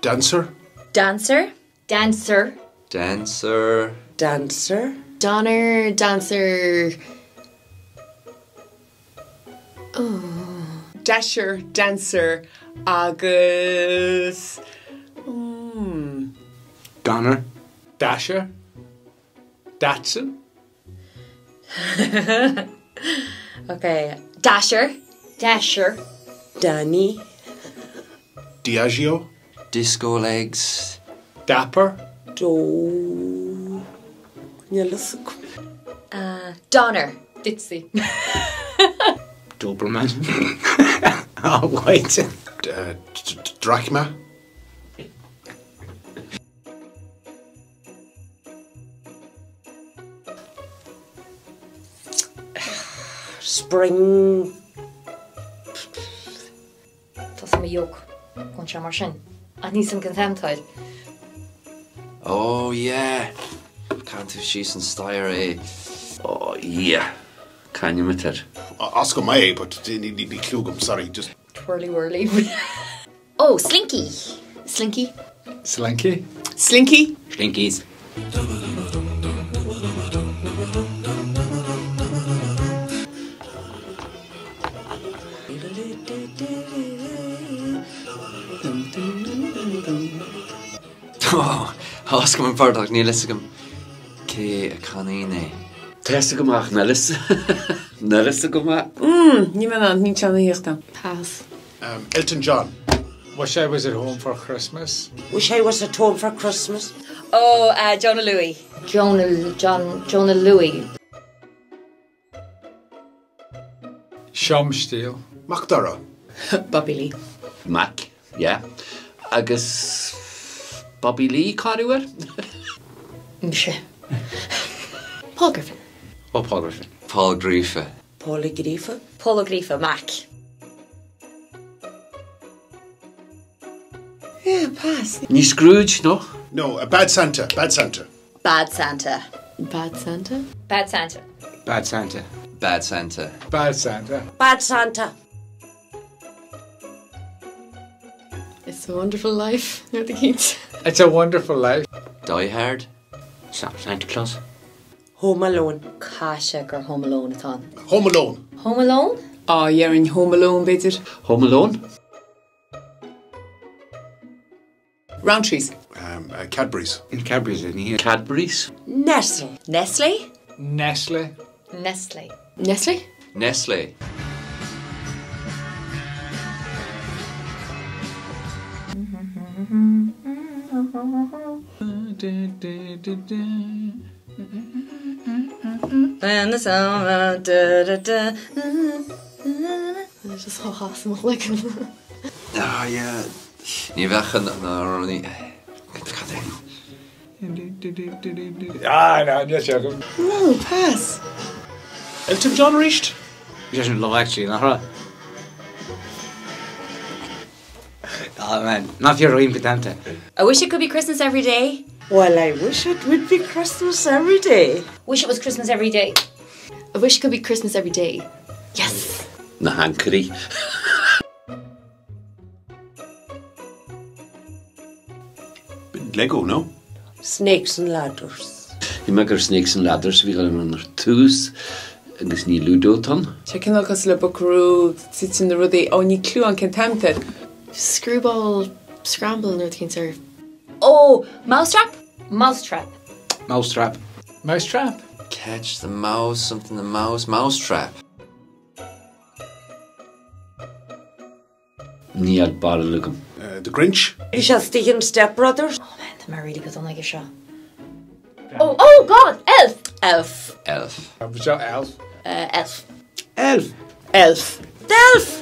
Dancer. Dancer. Dancer. Dancer. Dancer. Donner. Dancer. Dasher, dancer, agus. Donner. Dasher. Datsun. Okay. Dasher. Dasher. Danny. Diageo. Disco legs. Dapper. Do. Donner. Ditzy. Doberman. Oh, wait. Drachma. Spring. Tás am jóg. Gon se mar sin. A ní sam contemtáid. Oh, yeah. Can't have she's in styre, eh? Oh, yeah. Can you mit it? Oscar May, but ni klugum, sorry, just... Twirly whirly. Oh, Slinky. Slinky. Slinky. Slinky. Slinkies. Oh, Oscar man fardach ní lisagam. Ke a canine. Testa gomach na lis. Na lista gomach. Ní man an, ní teanna híochta. Pass. Elton John. Wish I was at home for Christmas. Wish I was at home for Christmas. Oh, Jonah Louis. Jonah Louis. Shumsteel. MacDara. Bobby Lee. Mac, yeah. Agus Bobby Lee Carriwer. Mshe. Paul Griffin. Oh, Paul Griffin. Paul Griffin. Paula Griefe. Paul O'Griefe. Mac. Yeah, pass. Ní Scrooge, no? No, Bad Santa. Bad Santa. Bad Santa. Bad Santa? Bad Santa. Bad Santa. Bad Santa. Bad Santa. Bad Santa. It's a Wonderful Life. You're the kids. It's a Wonderful Life. Die Hard. Santa Claus. Home Alone. Kasha gur Home Alone atá. Home Alone. Home Alone? Oh, you're in Home Alone, better. Home Alone. Roundtrees. Cadbury's. In Cadbury's, isn't he? Cadbury's. Nestle. Nestle? Nestle. Nestle. Nestle? Nestle. And the summer, da. It's just so awesome. Like, Ah, yeah. Ní bhechan na roní. Ah, no, just joking. No, pass. Elton John reached. He doesn't love actually, not right. Oh man, not your room potente. I wish it could be Christmas every day. Well, I wish it would be Christmas every day. Wish it was Christmas every day. I wish it could be Christmas every day. Yes. Na hankerí. Lego, no? Snakes and ladders. Ní me gur snakes and ladders bhí gan an tús agus ní ludótan. Checking out cos le buckaroo sits in the ruddy. Oh, ní clue on contempted. Screwball scramble near the cancer. Oh, mousetrap? Mousetrap. Mousetrap. Mousetrap. Catch the mouse, something the mouse. Mousetrap. Ní ad bar lugam. The Grinch. Ishastig and Step Brothers. Oh man, the man really goes on like a shot. Oh God, Elf. Elf. Elf. Elf. Elf. Elf. Elf. The Elf.